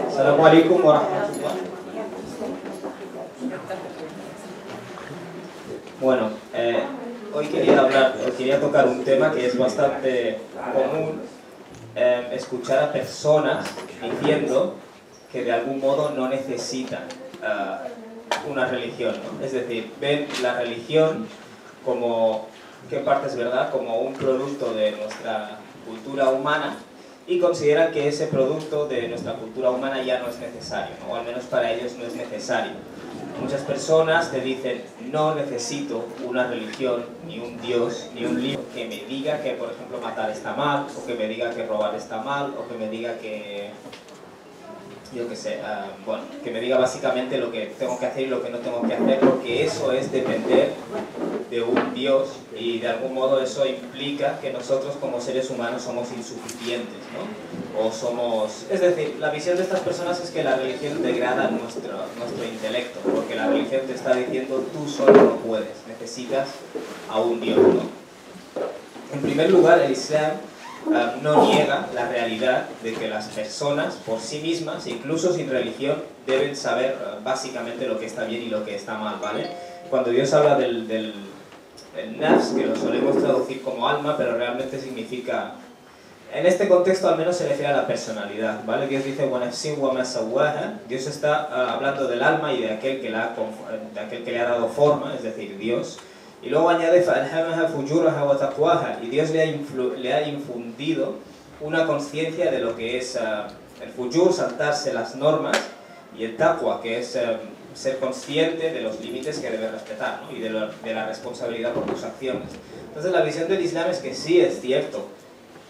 Assalamu alaikum wa rahmatullah. Bueno, hoy quería tocar un tema que es bastante común, escuchar a personas diciendo que de algún modo no necesitan una religión, ¿no? Es decir, ven la religión como, que en parte es verdad, como un producto de nuestra cultura humana, y consideran que ese producto de nuestra cultura humana ya no es necesario, ¿no? O al menos para ellos no es necesario. Muchas personas te dicen, no necesito una religión, ni un Dios, ni un libro que me diga que, por ejemplo, matar está mal, o que me diga que robar está mal, o que me diga que, yo qué sé, bueno, que me diga básicamente lo que tengo que hacer y lo que no tengo que hacer, porque eso es depender de un Dios, y de algún modo eso implica que nosotros como seres humanos somos insuficientes, ¿no? O somos... Es decir, la visión de estas personas es que la religión degrada nuestro intelecto, porque la religión te está diciendo tú solo no puedes, necesitas a un Dios, ¿no? En primer lugar, el Islam no niega la realidad de que las personas por sí mismas, incluso sin religión, deben saber básicamente lo que está bien y lo que está mal, ¿vale? Cuando Dios habla del nafs, que lo solemos traducir como alma, pero realmente significa, en este contexto al menos se refiere a la personalidad, ¿vale? Dios dice وَنَفْسٍ وَمَا سَوَّاهَا. Dios está hablando del alma y de aquel que le ha dado forma, es decir, Dios. Y luego añade فَأَلْهَمَهَا فُجُورَهَا وَتَقْوَاهَا. Y Dios le ha infundido una conciencia de lo que es el fujur, saltarse las normas, y el taqwa, que es ser consciente de los límites que debes respetar, ¿no? Y de la responsabilidad por tus acciones. Entonces la visión del Islam es que sí es cierto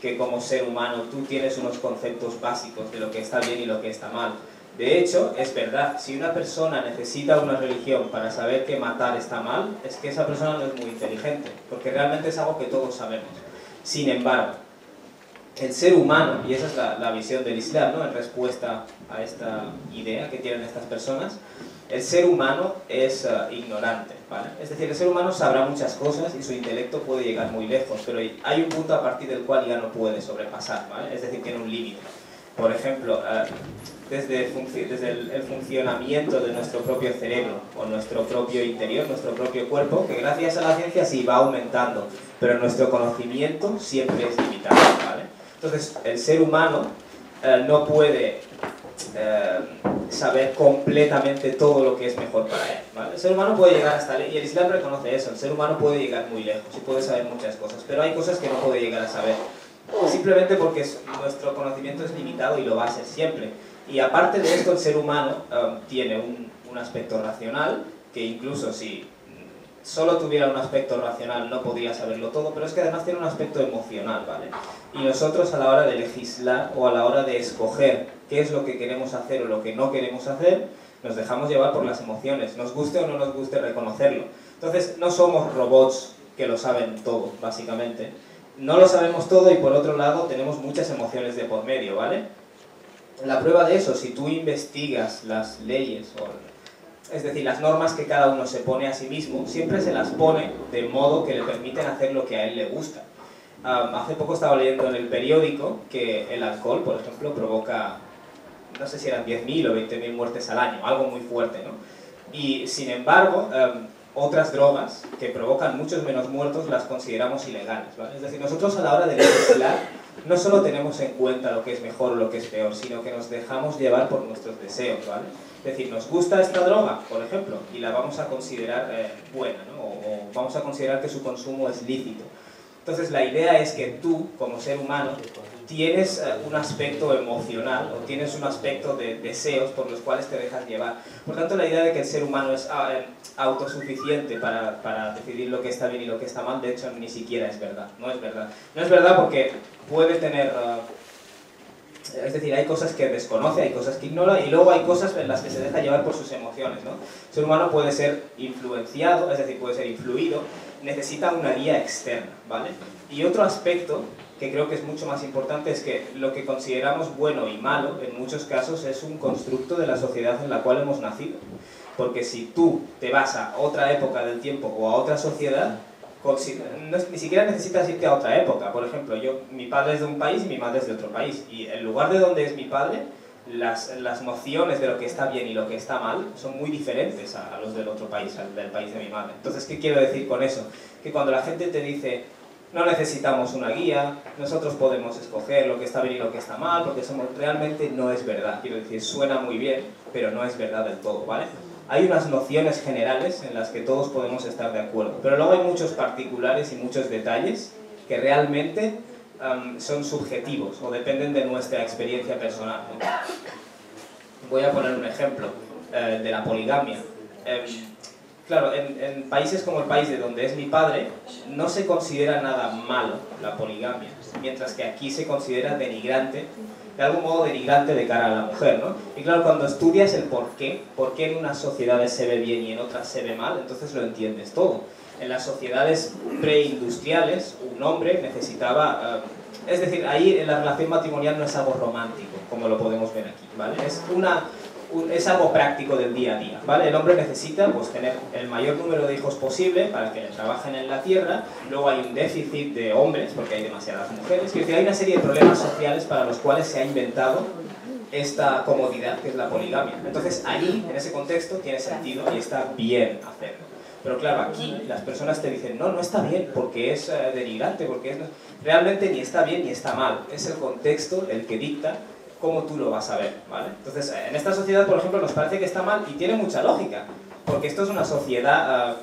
que como ser humano tú tienes unos conceptos básicos de lo que está bien y lo que está mal. De hecho, es verdad, si una persona necesita una religión para saber que matar está mal, es que esa persona no es muy inteligente, porque realmente es algo que todos sabemos. Sin embargo, el ser humano, y esa es la visión del Islam, ¿no? En respuesta a esta idea que tienen estas personas, el ser humano es ignorante, ¿vale? Es decir, el ser humano sabrá muchas cosas y su intelecto puede llegar muy lejos, pero hay un punto a partir del cual ya no puede sobrepasar, ¿vale? Es decir, tiene un límite. Por ejemplo, desde el funcionamiento de nuestro propio cerebro o nuestro propio interior, nuestro propio cuerpo, que gracias a la ciencia sí va aumentando, pero nuestro conocimiento siempre es limitado, ¿vale? Entonces, el ser humano no puede saber completamente todo lo que es mejor para él, ¿vale? El ser humano puede llegar hasta... Y el Islam reconoce eso, el ser humano puede llegar muy lejos y puede saber muchas cosas, pero hay cosas que no puede llegar a saber, simplemente porque nuestro conocimiento es limitado y lo va a ser siempre. Y aparte de esto, el ser humano tiene un aspecto racional, que incluso si solo tuviera un aspecto racional no podría saberlo todo, pero es que además tiene un aspecto emocional, ¿vale? Y nosotros a la hora de legislar o a la hora de escoger qué es lo que queremos hacer o lo que no queremos hacer, nos dejamos llevar por las emociones, nos guste o no nos guste reconocerlo. Entonces no somos robots que lo saben todo, básicamente. No lo sabemos todo y por otro lado tenemos muchas emociones de por medio, ¿vale? La prueba de eso, si tú investigas las leyes, es decir, las normas que cada uno se pone a sí mismo, siempre se las pone de modo que le permiten hacer lo que a él le gusta. Hace poco estaba leyendo en el periódico que el alcohol, por ejemplo, provoca, no sé si eran 10.000 o 20.000 muertes al año, algo muy fuerte, ¿no? Y sin embargo, otras drogas que provocan muchos menos muertos las consideramos ilegales, ¿vale? Es decir, nosotros a la hora de legislar no solo tenemos en cuenta lo que es mejor o lo que es peor, sino que nos dejamos llevar por nuestros deseos, ¿vale? Es decir, nos gusta esta droga, por ejemplo, y la vamos a considerar buena, ¿no? O vamos a considerar que su consumo es lícito. Entonces la idea es que tú, como ser humano, tienes un aspecto emocional o tienes un aspecto de deseos por los cuales te dejas llevar. Por tanto, la idea de que el ser humano es autosuficiente para decidir lo que está bien y lo que está mal, de hecho, ni siquiera es verdad. No es verdad. No es verdad porque puede tener... es decir, hay cosas que desconoce, hay cosas que ignora y luego hay cosas en las que se deja llevar por sus emociones, ¿no? El ser humano puede ser influenciado, es decir, puede ser influido, necesita una guía externa, ¿vale? Y otro aspecto que creo que es mucho más importante es que lo que consideramos bueno y malo, en muchos casos, es un constructo de la sociedad en la cual hemos nacido. Porque si tú te vas a otra época del tiempo o a otra sociedad, ni siquiera necesitas irte a otra época. Por ejemplo, mi padre es de un país y mi madre es de otro país, y el lugar de donde es mi padre, las nociones de lo que está bien y lo que está mal son muy diferentes a los del otro país, del país de mi madre. Entonces, ¿qué quiero decir con eso? Que cuando la gente te dice, no necesitamos una guía, nosotros podemos escoger lo que está bien y lo que está mal, porque realmente no es verdad. Quiero decir, suena muy bien, pero no es verdad del todo, ¿vale? Hay unas nociones generales en las que todos podemos estar de acuerdo, pero luego hay muchos particulares y muchos detalles que realmente son subjetivos o dependen de nuestra experiencia personal, ¿no? Voy a poner un ejemplo de la poligamia. Claro, en países como el país de donde es mi padre, no se considera nada malo la poligamia, mientras que aquí se considera denigrante, de algún modo denigrante de cara a la mujer, ¿no? Y claro, cuando estudias el por qué en unas sociedades se ve bien y en otras se ve mal, entonces lo entiendes todo. En las sociedades preindustriales, un hombre necesitaba... es decir, ahí la relación matrimonial no es algo romántico, como lo podemos ver aquí, ¿vale? Es algo práctico del día a día, ¿vale? El hombre necesita pues, tener el mayor número de hijos posible para que le trabajen en la tierra, luego hay un déficit de hombres, porque hay demasiadas mujeres, es decir, hay una serie de problemas sociales para los cuales se ha inventado esta comodidad que es la poligamia. Entonces, allí, en ese contexto, tiene sentido y está bien hacerlo. Pero claro, aquí las personas te dicen, no, no está bien, porque es denigrante, porque es... Realmente ni está bien ni está mal, es el contexto el que dicta cómo tú lo vas a ver, ¿vale? Entonces, en esta sociedad, por ejemplo, nos parece que está mal y tiene mucha lógica, porque esto es una sociedad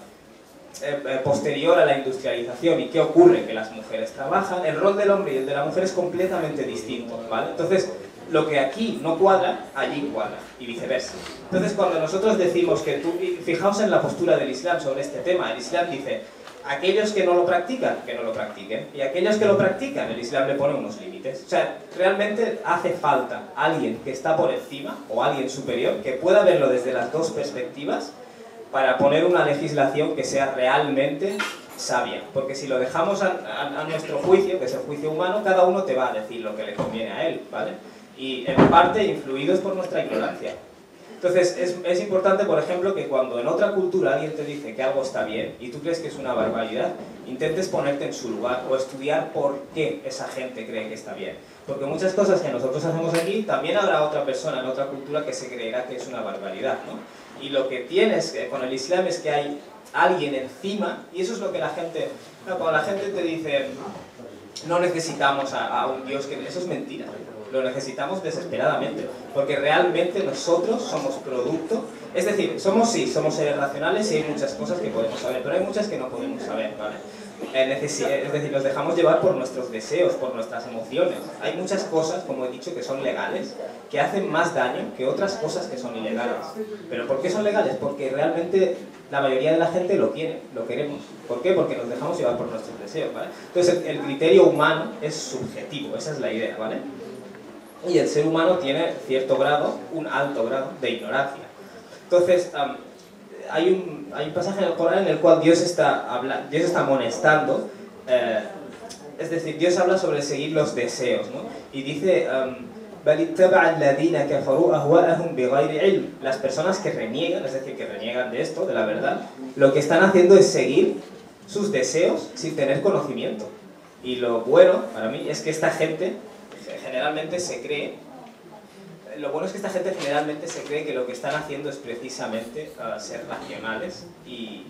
posterior a la industrialización. ¿Y qué ocurre? Que las mujeres trabajan, el rol del hombre y el de la mujer es completamente distinto, ¿vale? Entonces, lo que aquí no cuadra, allí cuadra, y viceversa. Entonces, cuando nosotros decimos que fijaos en la postura del Islam sobre este tema, el Islam dice, aquellos que no lo practican, que no lo practiquen, y aquellos que lo practican, el Islam le pone unos límites. O sea, realmente hace falta alguien que está por encima, o alguien superior, que pueda verlo desde las dos perspectivas, para poner una legislación que sea realmente sabia. Porque si lo dejamos a nuestro juicio, que es el juicio humano, cada uno te va a decir lo que le conviene a él, ¿vale? Y en parte influidos por nuestra ignorancia. Entonces, es importante, por ejemplo, que cuando en otra cultura alguien te dice que algo está bien y tú crees que es una barbaridad, intentes ponerte en su lugar o estudiar por qué esa gente cree que está bien. Porque muchas cosas que nosotros hacemos aquí, también habrá otra persona en otra cultura que se creerá que es una barbaridad, ¿no? Y lo que tienes con el Islam es que hay alguien encima, y eso es lo que la gente... Cuando la gente te dice, no necesitamos a un Dios, que eso es mentira. Lo necesitamos desesperadamente, porque realmente nosotros somos producto, es decir, somos seres racionales y hay muchas cosas que podemos saber, pero hay muchas que no podemos saber, ¿vale? Es decir, nos dejamos llevar por nuestros deseos, por nuestras emociones. Hay muchas cosas, como he dicho, que son legales, que hacen más daño que otras cosas que son ilegales. ¿Pero por qué son legales? Porque realmente la mayoría de la gente lo quiere, lo queremos. ¿Por qué? Porque nos dejamos llevar por nuestros deseos, ¿vale? Entonces, el criterio humano es subjetivo, esa es la idea, ¿vale? Y el ser humano tiene cierto grado, un alto grado de ignorancia. Entonces, hay un pasaje en el Corán en el cual Dios está amonestando, es decir, Dios habla sobre seguir los deseos, ¿no? Y dice, las personas que reniegan, es decir, que reniegan de esto, de la verdad, lo que están haciendo es seguir sus deseos sin tener conocimiento. Y lo bueno, para mí, es que esta gente generalmente se cree, que lo que están haciendo es precisamente ser racionales y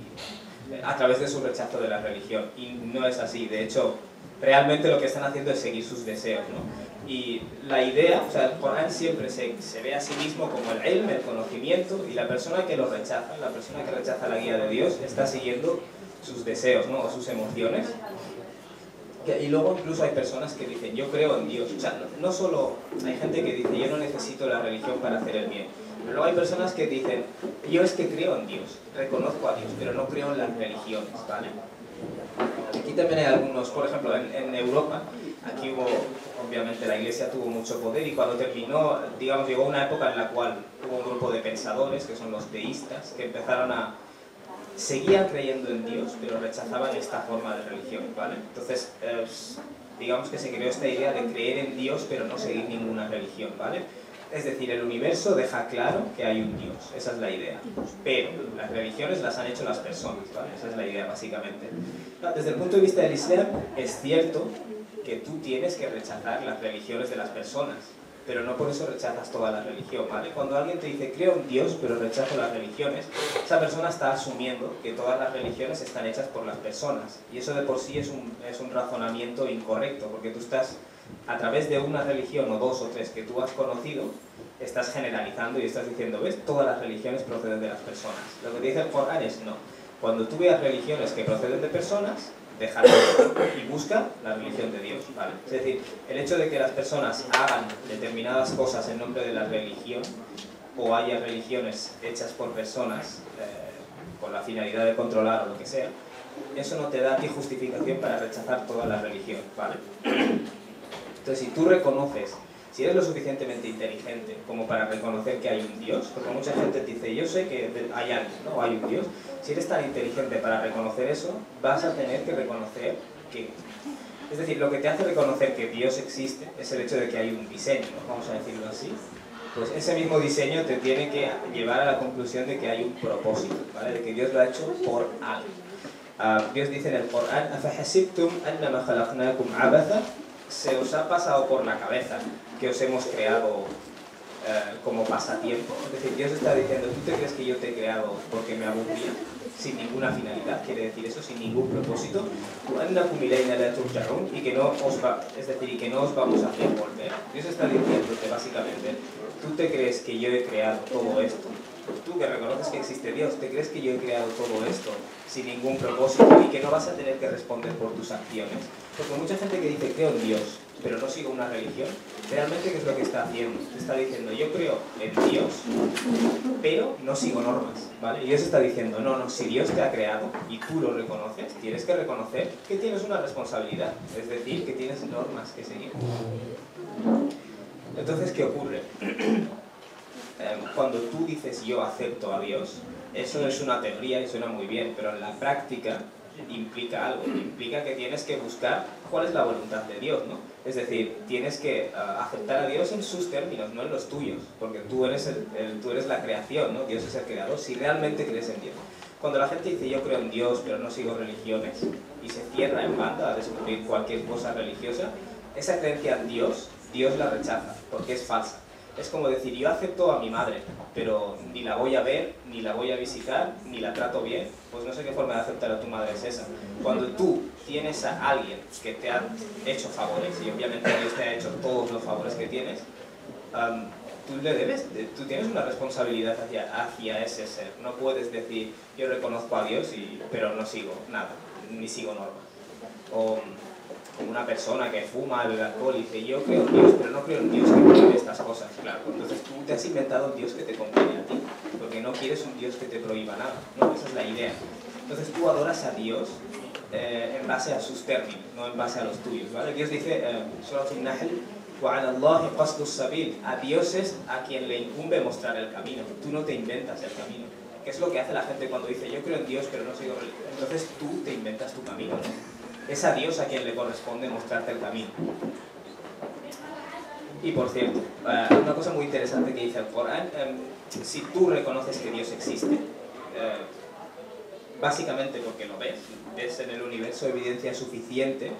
a través de su rechazo de la religión, y no es así. De hecho, realmente lo que están haciendo es seguir sus deseos, ¿no? Y la idea, o sea, el Corán siempre se ve a sí mismo como el ilm, el conocimiento, y la persona que lo rechaza, la persona que rechaza la guía de Dios, está siguiendo sus deseos, ¿no? O sus emociones. Y luego incluso hay personas que dicen, yo creo en Dios. O sea, no solo hay gente que dice, yo no necesito la religión para hacer el bien. Pero luego hay personas que dicen, yo es que creo en Dios, reconozco a Dios, pero no creo en las religiones, ¿vale? Aquí también hay algunos, por ejemplo, en Europa, aquí obviamente la Iglesia tuvo mucho poder, y cuando terminó, digamos, llegó una época en la cual hubo un grupo de pensadores, que son los teístas, que empezaron seguían creyendo en Dios, pero rechazaban esta forma de religión, ¿vale? Entonces, digamos que se creó esta idea de creer en Dios, pero no seguir ninguna religión, ¿vale? Es decir, el universo deja claro que hay un Dios, esa es la idea. Pero las religiones las han hecho las personas, ¿vale? Esa es la idea, básicamente. Desde el punto de vista del Islam, es cierto que tú tienes que rechazar las religiones de las personas, pero no por eso rechazas toda la religión, ¿vale? Cuando alguien te dice, creo en Dios, pero rechazo las religiones, esa persona está asumiendo que todas las religiones están hechas por las personas. Y eso de por sí es un razonamiento incorrecto, porque tú estás, a través de una religión o dos o tres que tú has conocido, estás generalizando y estás diciendo, ¿ves? Todas las religiones proceden de las personas. Lo que te dice el Corán es, no. Cuando tú veas religiones que proceden de personas, déjalo y busca la religión de Dios, ¿vale? Es decir, el hecho de que las personas hagan determinadas cosas en nombre de la religión, o haya religiones hechas por personas con la finalidad de controlar o lo que sea, eso no te da a ti justificación para rechazar toda la religión, ¿vale? Entonces, si tú reconoces, si eres lo suficientemente inteligente como para reconocer que hay un Dios, porque mucha gente te dice, yo sé que hay alguien, ¿no? Hay un Dios. Si eres tan inteligente para reconocer eso, vas a tener que reconocer que... Es decir, lo que te hace reconocer que Dios existe es el hecho de que hay un diseño, ¿no? Vamos a decirlo así. Pues ese mismo diseño te tiene que llevar a la conclusión de que hay un propósito, ¿vale? De que Dios lo ha hecho por algo. Dios dice en el Corán, أَفَحَسِبْتُمْ أَنَّمَا خَلَقْنَاكُمْ عَبَثًا. Se os ha pasado por la cabeza que os hemos creado como pasatiempo. Es decir, Dios está diciendo, ¿tú te crees que yo te he creado porque me aburría? Sin ninguna finalidad, quiere decir eso, sin ningún propósito. Y que no os es decir, y que no os vamos a hacer volver. Dios está diciéndote básicamente, ¿tú te crees que yo he creado todo esto? Tú que reconoces que existe Dios, ¿te crees que yo he creado todo esto sin ningún propósito y que no vas a tener que responder por tus acciones? Porque mucha gente que dice creo en Dios, pero no sigo una religión, realmente ¿qué es lo que está haciendo? Te está diciendo, yo creo en Dios, pero no sigo normas, ¿vale? Y Dios está diciendo, no, si Dios te ha creado y tú lo reconoces, tienes que reconocer que tienes una responsabilidad, es decir, que tienes normas que seguir. Entonces, ¿qué ocurre? Cuando tú dices yo acepto a Dios, eso es una teoría y suena muy bien, pero en la práctica implica algo, implica que tienes que buscar cuál es la voluntad de Dios, ¿no? Es decir, tienes que aceptar a Dios en sus términos, no en los tuyos, porque tú eres la creación, ¿no? Dios es el creador, si realmente crees en Dios. Cuando la gente dice yo creo en Dios pero no sigo religiones y se cierra en banda a descubrir cualquier cosa religiosa, esa creencia en Dios, Dios la rechaza, porque es falsa. Es como decir, yo acepto a mi madre, pero ni la voy a ver, ni la voy a visitar, ni la trato bien, pues no sé qué forma de aceptar a tu madre es esa. Cuando tú tienes a alguien que te ha hecho favores, y obviamente Dios te ha hecho todos los favores que tienes, tú tienes una responsabilidad hacia ese ser. No puedes decir, yo reconozco a Dios, pero no sigo nada, ni sigo normas. O como una persona que fuma, bebe alcohol y dice yo creo en Dios, pero no creo en Dios que prohíbe estas cosas, claro. Entonces tú te has inventado un Dios que te conviene a ti, porque no quieres un Dios que te prohíba nada, ¿no? Esa es la idea. Entonces tú adoras a Dios en base a sus términos, no en base a los tuyos, ¿vale? Dios dice, Surat al-Nahl, وَعَلَى اللَّهِ قَصْدُ السَّبِيلِ, a Dios es a quien le incumbe mostrar el camino, tú no te inventas el camino. ¿Qué es lo que hace la gente cuando dice yo creo en Dios pero no sigo religión? Entonces tú te inventas tu camino, ¿no? Es a Dios a quien le corresponde mostrarte el camino. Y por cierto, una cosa muy interesante que dice el Corán, si tú reconoces que Dios existe, básicamente porque lo ves en el universo evidencia suficiente,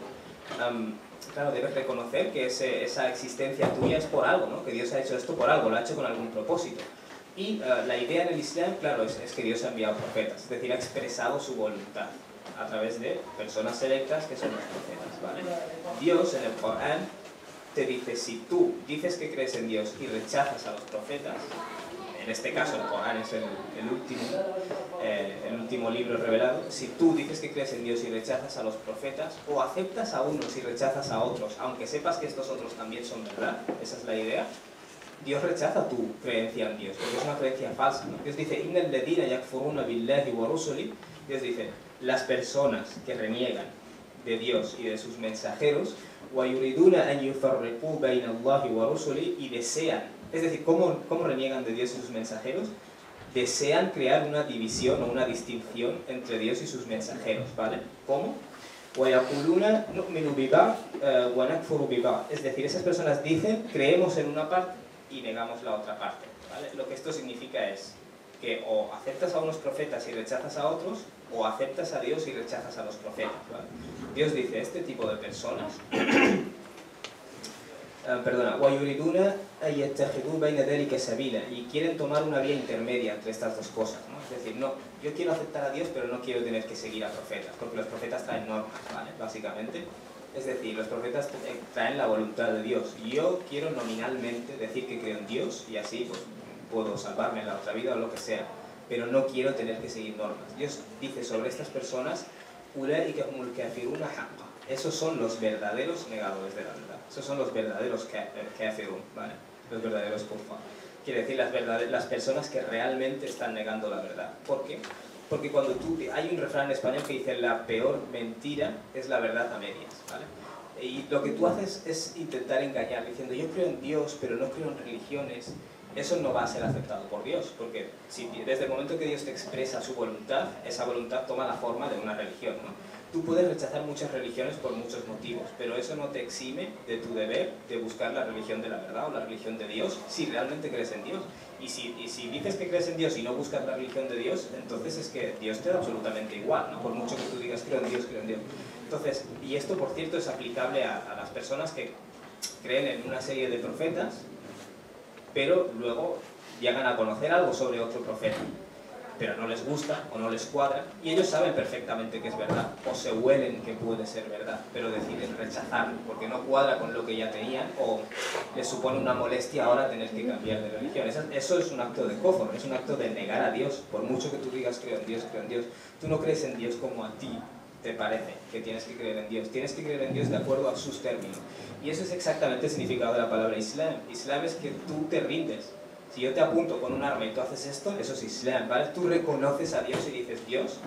claro, debes reconocer que esa existencia tuya es por algo, ¿no? Que Dios ha hecho esto por algo, lo ha hecho con algún propósito. Y la idea en el Islam, claro, es que Dios ha enviado profetas, es decir, ha expresado su voluntad a través de personas selectas que son los profetas, ¿vale? Dios en el Corán te dice, si tú dices que crees en Dios y rechazas a los profetas, en este caso el Corán es el último libro revelado, si tú dices que crees en Dios y rechazas a los profetas, o aceptas a unos y rechazas a otros, aunque sepas que estos otros también son verdad, esa es la idea, Dios rechaza tu creencia en Dios, porque es una creencia falsa, ¿no? Dios dice, إِنَّ الَّذِينَ يَكْفُرُونَ بِاللَّهِ وَرُسُلِهِ, Dios dice, las personas que reniegan de Dios y de sus mensajeros, وَيُرِدُونَ أَنْ يُفَرِّقُوا بَيْنَ اللَّهِ وَرُسُلِهِ, y desean, es decir, ¿cómo reniegan de Dios y sus mensajeros? Desean crear una división o una distinción entre Dios y sus mensajeros, ¿vale? ¿Cómo? وَيَقُولُونَ نُؤْمِنُ بِبَعْضٍ وَنَكْفُرُ بِبَعْضٍ, es decir, esas personas dicen, creemos en una parte y negamos la otra parte, ¿vale? Lo que esto significa es que o aceptas a unos profetas y rechazas a otros, o aceptas a Dios y rechazas a los profetas, ¿vale? Dios dice, este tipo de personas وَيُرِدُونَ أَن يَتَّخِذُوا بَيْنَ ذَلِكَ سَبِيلًا, y quieren tomar una vía intermedia entre estas dos cosas, ¿no? Es decir, no, yo quiero aceptar a Dios, pero no quiero tener que seguir a profetas, porque los profetas traen normas, ¿vale? Básicamente. Es decir, los profetas traen la voluntad de Dios. Yo quiero nominalmente decir que creo en Dios, y así pues, puedo salvarme en la otra vida o lo que sea, pero no quiero tener que seguir normas. Dios dice sobre estas personas, أُولَٰئِكَ هُمُ الْكَافِرُونَ حَقًّا. Esos son los verdaderos negadores de la verdad. Esos son los verdaderos kafirun, ¿vale? Los verdaderos kuffar. Quiere decir las personas que realmente están negando la verdad. ¿Por qué? Porque cuando hay un refrán en español que dice la peor mentira es la verdad a medias, ¿vale? Y lo que tú haces es intentar engañar diciendo yo creo en Dios pero no creo en religiones. Eso no va a ser aceptado por Dios, porque desde el momento que Dios te expresa su voluntad, esa voluntad toma la forma de una religión, ¿no? Tú puedes rechazar muchas religiones por muchos motivos, pero eso no te exime de tu deber de buscar la religión de la verdad o la religión de Dios si realmente crees en Dios. Y si dices que crees en Dios y no buscas la religión de Dios, entonces es que Dios te da absolutamente igual, ¿no? Por mucho que tú digas creo en Dios, creo en Dios. Entonces, y esto por cierto es aplicable a las personas que creen en una serie de profetas, pero luego llegan a conocer algo sobre otro profeta, pero no les gusta o no les cuadra, y ellos saben perfectamente que es verdad, o se huelen que puede ser verdad, pero deciden rechazarlo, porque no cuadra con lo que ya tenían, o les supone una molestia ahora tener que cambiar de religión. Eso es un acto de kufr, es un acto de negar a Dios, por mucho que tú digas creo en Dios, creo en Dios. Tú no crees en Dios como a ti te parece que tienes que creer en Dios, tienes que creer en Dios de acuerdo a sus términos. Y eso es exactamente el significado de la palabra Islam. Islam es que tú te rindes. Si yo te apunto con un arma y tú haces esto, eso es Islam, ¿vale? Tú reconoces a Dios y dices, Dios,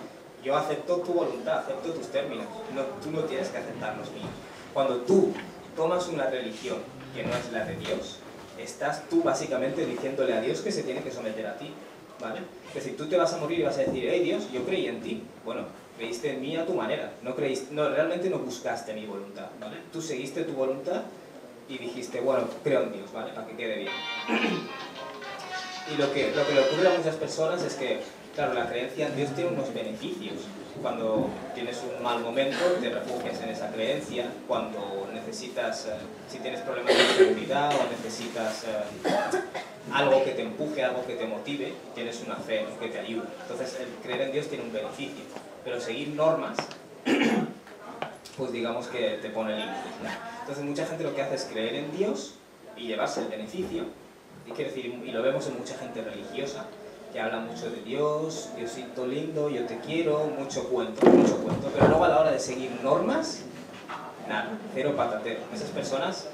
yo acepto tu voluntad, acepto tus términos, tú no tienes que aceptar los míos. Cuando tú tomas una religión que no es la de Dios, estás tú básicamente diciéndole a Dios que se tiene que someter a ti, ¿vale? Es decir, tú te vas a morir y vas a decir, hey Dios, yo creí en ti. Bueno, creíste en mí a tu manera, realmente no buscaste mi voluntad, ¿vale? Tú seguiste tu voluntad y dijiste, bueno, creo en Dios, ¿vale? Para que quede bien. Y lo que le ocurre a muchas personas es que, claro, la creencia en Dios tiene unos beneficios. Cuando tienes un mal momento, te refugias en esa creencia. Cuando necesitas, si tienes problemas de seguridad o necesitas algo que te empuje, algo que te motive, tienes una fe que te ayuda. Entonces, el creer en Dios tiene un beneficio. Pero seguir normas, pues digamos que te pone límites, ¿no? Entonces, mucha gente lo que hace es creer en Dios y llevarse el beneficio. Y quiero decir, y lo vemos en mucha gente religiosa, que habla mucho de Dios, Diosito lindo, yo te quiero, mucho cuento, pero luego a la hora de seguir normas, nada, cero patatero. Esas personas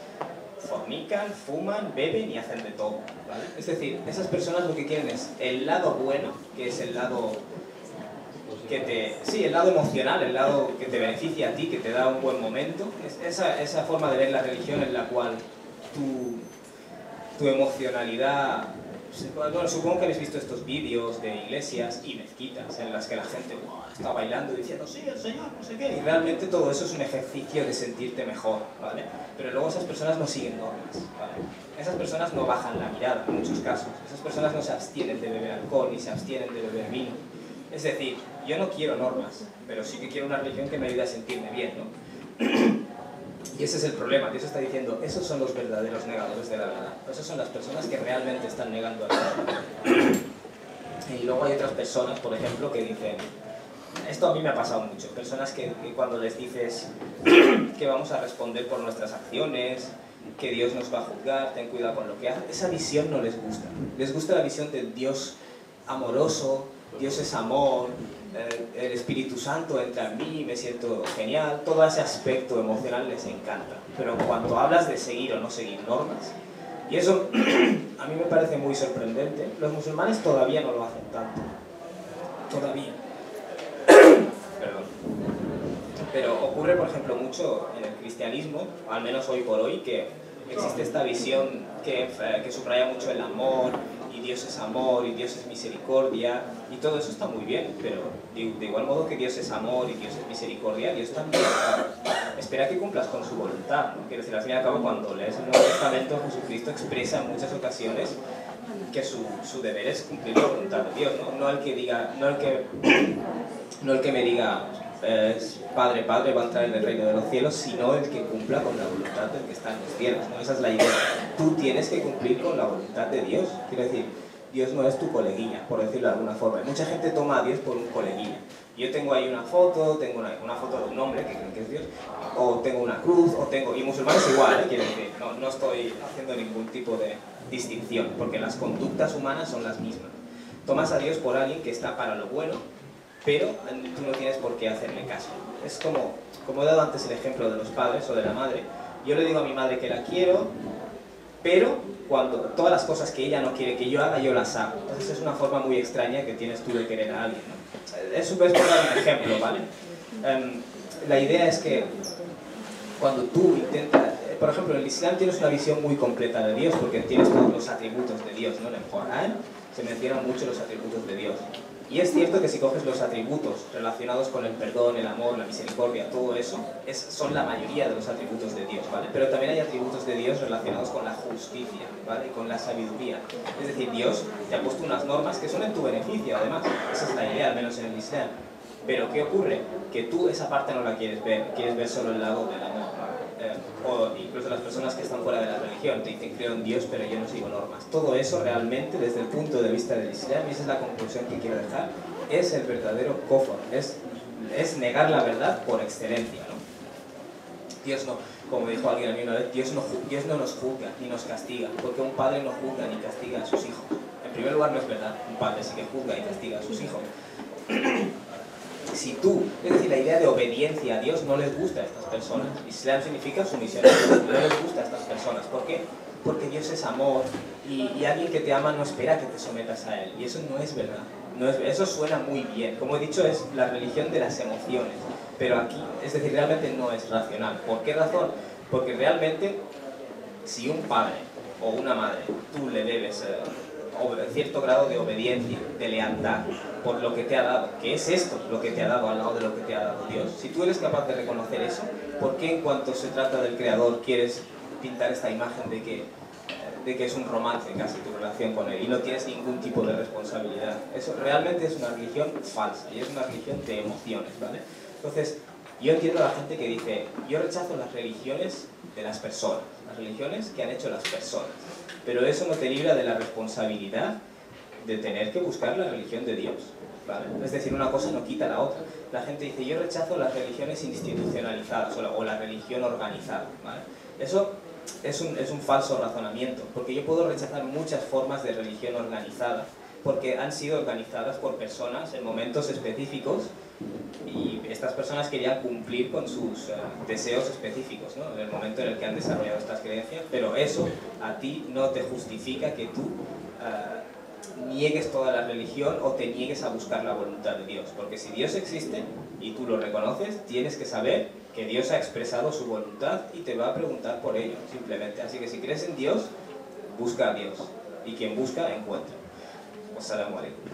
fornican, fuman, beben y hacen de todo, ¿vale? Es decir, esas personas lo que quieren es el lado bueno, que es el lado el lado emocional, el lado que te beneficia a ti, que te da un buen momento, esa forma de ver la religión en la cual tu emocionalidad. Bueno, supongo que habéis visto estos vídeos de iglesias y mezquitas en las que la gente está bailando y diciendo sí, el Señor, no sé qué, y realmente todo eso es un ejercicio de sentirte mejor, ¿vale? Pero luego esas personas no siguen normas, ¿vale? Esas personas no bajan la mirada en muchos casos, esas personas no se abstienen de beber alcohol ni se abstienen de beber vino. Es decir, yo no quiero normas, pero sí que quiero una religión que me ayude a sentirme bien, ¿no? Y ese es el problema. Dios está diciendo, esos son los verdaderos negadores de la verdad. Esas son las personas que realmente están negando a la verdad. Y luego hay otras personas, por ejemplo, que dicen, esto a mí me ha pasado mucho, personas que cuando les dices que vamos a responder por nuestras acciones, que Dios nos va a juzgar, ten cuidado con lo que haces, esa visión no les gusta. Les gusta la visión del Dios amoroso, Dios es amor, el Espíritu Santo entra en mí, me siento genial, todo ese aspecto emocional les encanta. Pero cuando hablas de seguir o no seguir normas, y eso a mí me parece muy sorprendente, los musulmanes todavía no lo hacen tanto. Todavía. Perdón. Pero ocurre, por ejemplo, mucho en el cristianismo, al menos hoy por hoy, que existe esta visión que subraya mucho el amor y Dios es amor, y Dios es misericordia, y todo eso está muy bien, pero de igual modo que Dios es amor y Dios es misericordia, Dios también espera que cumplas con su voluntad, ¿no? Quiero decir, al fin y al cabo, cuando lees el Nuevo Testamento, Jesucristo expresa en muchas ocasiones que su deber es cumplir la voluntad de Dios, ¿no? No el que diga, no el que me diga, Padre, Padre, va a entrar en el reino de los cielos, sino el que cumpla con la voluntad del que está en los cielos, ¿no? Esa es la idea. Tú tienes que cumplir con la voluntad de Dios. Quiero decir, Dios no es tu coleguilla, por decirlo de alguna forma. Mucha gente toma a Dios por un coleguilla. Yo tengo ahí una foto, tengo una foto de un hombre que creen que es Dios, o tengo una cruz, y musulmanes igual, quiero decir, no estoy haciendo ningún tipo de distinción, porque las conductas humanas son las mismas. Tomas a Dios por alguien que está para lo bueno, pero tú no tienes por qué hacerle caso. Es como he dado antes el ejemplo de los padres o de la madre. Yo le digo a mi madre que la quiero, pero cuando todas las cosas que ella no quiere que yo haga, yo las hago. Entonces es una forma muy extraña que tienes tú de querer a alguien, ¿no? Eso es por dar un ejemplo, ¿vale? La idea es que cuando tú intentas... Por ejemplo, en el Islam tienes una visión muy completa de Dios, porque tienes todos los atributos de Dios, ¿no? En el Corán se mencionan mucho los atributos de Dios. Y es cierto que si coges los atributos relacionados con el perdón, el amor, la misericordia, todo eso, son la mayoría de los atributos de Dios, ¿vale? Pero también hay atributos de Dios relacionados con la justicia, ¿vale? Con la sabiduría. Es decir, Dios te ha puesto unas normas que son en tu beneficio, además. Esa es la idea, al menos en el Islam. Pero ¿qué ocurre? Que tú esa parte no la quieres ver solo el lado del amor, ¿no? O incluso las personas que están fuera de la religión te dicen creo en Dios pero yo no sigo normas. Todo eso realmente desde el punto de vista del Islam, y esa es la conclusión que quiero dejar, es el verdadero kufr, es negar la verdad por excelencia, ¿no? Dios no, como dijo alguien a mí una vez, Dios no nos juzga ni nos castiga, porque un padre no juzga ni castiga a sus hijos. En primer lugar no es verdad, un padre sí que juzga y castiga a sus hijos. Si tú, es decir, la idea de obediencia a Dios no les gusta a estas personas. Islam significa sumisión a Dios, no les gusta a estas personas. ¿Por qué? Porque Dios es amor y alguien que te ama no espera que te sometas a Él. Y eso no es verdad. Eso suena muy bien. Como he dicho, es la religión de las emociones. Pero aquí, es decir, realmente no es racional. ¿Por qué razón? Porque realmente, si un padre o una madre, tú le debes cierto grado de obediencia, de lealtad, por lo que te ha dado, que es esto lo que te ha dado al lado de lo que te ha dado Dios. Si tú eres capaz de reconocer eso, ¿por qué en cuanto se trata del Creador quieres pintar esta imagen de que es un romance casi tu relación con Él y no tienes ningún tipo de responsabilidad? Eso realmente es una religión falsa y es una religión de emociones, ¿vale? Entonces, yo entiendo a la gente que dice, yo rechazo las religiones de las personas, las religiones que han hecho las personas, pero eso no te libra de la responsabilidad de tener que buscar la religión de Dios, ¿vale? Es decir, una cosa no quita la otra. La gente dice, yo rechazo las religiones institucionalizadas o la religión organizada, ¿vale? Eso es un falso razonamiento, porque yo puedo rechazar muchas formas de religión organizada, porque han sido organizadas por personas en momentos específicos y estas personas querían cumplir con sus deseos específicos, ¿no? En el momento en el que han desarrollado estas creencias, pero eso a ti no te justifica que tú niegues toda la religión o te niegues a buscar la voluntad de Dios, porque si Dios existe y tú lo reconoces, tienes que saber que Dios ha expresado su voluntad y te va a preguntar por ello, simplemente. Así que si crees en Dios, busca a Dios, y quien busca, encuentra. Wassalamu alaikum.